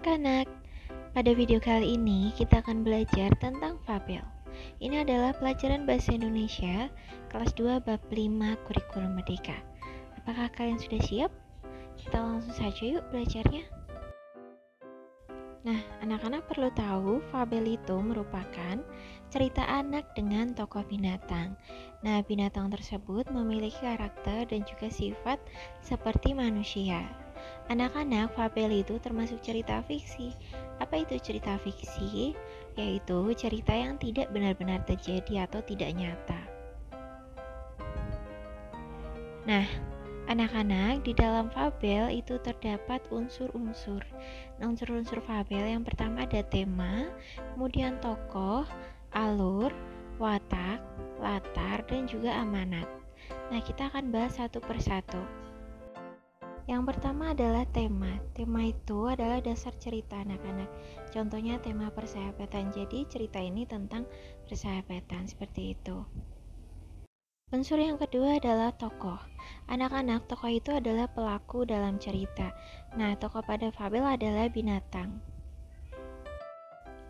anak-anak, pada video kali ini kita akan belajar tentang fabel. Ini adalah pelajaran bahasa Indonesia kelas 2 bab 5 kurikulum merdeka. Apakah kalian sudah siap? Kita langsung saja yuk belajarnya. Nah, anak-anak perlu tahu fabel itu merupakan cerita anak dengan tokoh binatang. Nah, binatang tersebut memiliki karakter dan juga sifat seperti manusia. Anak-anak, fabel itu termasuk cerita fiksi. Apa itu cerita fiksi? Yaitu cerita yang tidak benar-benar terjadi atau tidak nyata. Nah, anak-anak, di dalam fabel itu terdapat unsur-unsur. Nah, unsur-unsur fabel yang pertama ada tema, kemudian tokoh, alur, watak, latar, dan juga amanat. Nah, kita akan bahas satu persatu. Yang pertama adalah tema. Tema itu adalah dasar cerita anak-anak. Contohnya tema persahabatan. Jadi cerita ini tentang persahabatan seperti itu. Unsur yang kedua adalah tokoh. Anak-anak, tokoh itu adalah pelaku dalam cerita. Nah, tokoh pada fabel adalah binatang.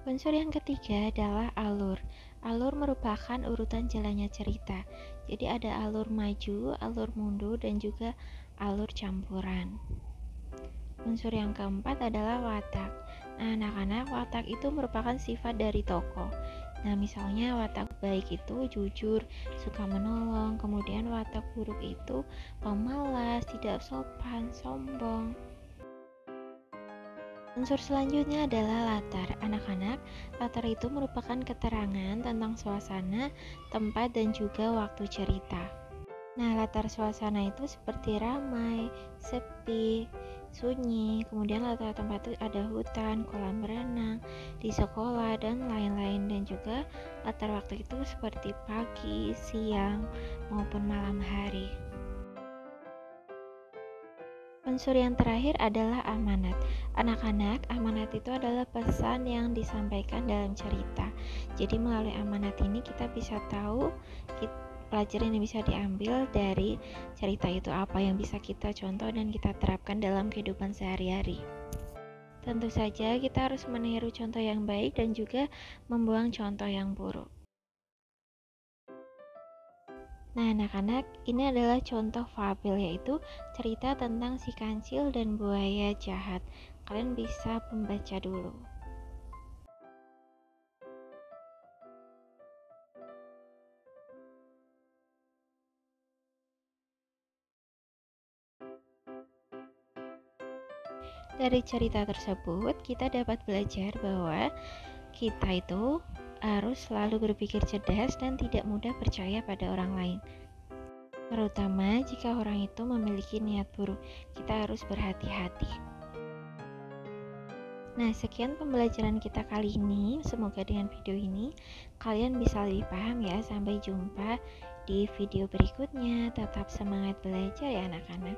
Unsur yang ketiga adalah alur. Alur merupakan urutan jalannya cerita. Jadi ada alur maju, alur mundur, dan juga alur campuran. Unsur yang keempat adalah watak. Nah, anak-anak, watak itu merupakan sifat dari tokoh. Nah, misalnya watak baik itu jujur, suka menolong, kemudian watak buruk itu pemalas, tidak sopan, sombong. Unsur selanjutnya adalah latar. Anak-anak, latar itu merupakan keterangan tentang suasana, tempat, dan juga waktu cerita. Nah, latar suasana itu seperti ramai, sepi, sunyi, kemudian latar tempat itu ada hutan, kolam berenang, di sekolah, dan lain-lain. Dan juga latar waktu itu seperti pagi, siang, maupun malam hari. Unsur yang terakhir adalah amanat. Anak-anak, amanat itu adalah pesan yang disampaikan dalam cerita. Jadi melalui amanat ini kita bisa tahu pelajaran yang bisa diambil dari cerita itu, apa yang bisa kita contoh dan kita terapkan dalam kehidupan sehari-hari. Tentu saja kita harus meniru contoh yang baik dan juga membuang contoh yang buruk. Nah, anak-anak, ini adalah contoh fabel, yaitu cerita tentang si kancil dan buaya jahat. Kalian bisa membaca dulu. Dari cerita tersebut, kita dapat belajar bahwa kita itu harus selalu berpikir cerdas dan tidak mudah percaya pada orang lain. Terutama jika orang itu memiliki niat buruk, kita harus berhati-hati. Nah, sekian pembelajaran kita kali ini. Semoga dengan video ini kalian bisa lebih paham ya. Sampai jumpa di video berikutnya. Tetap semangat belajar ya anak-anak.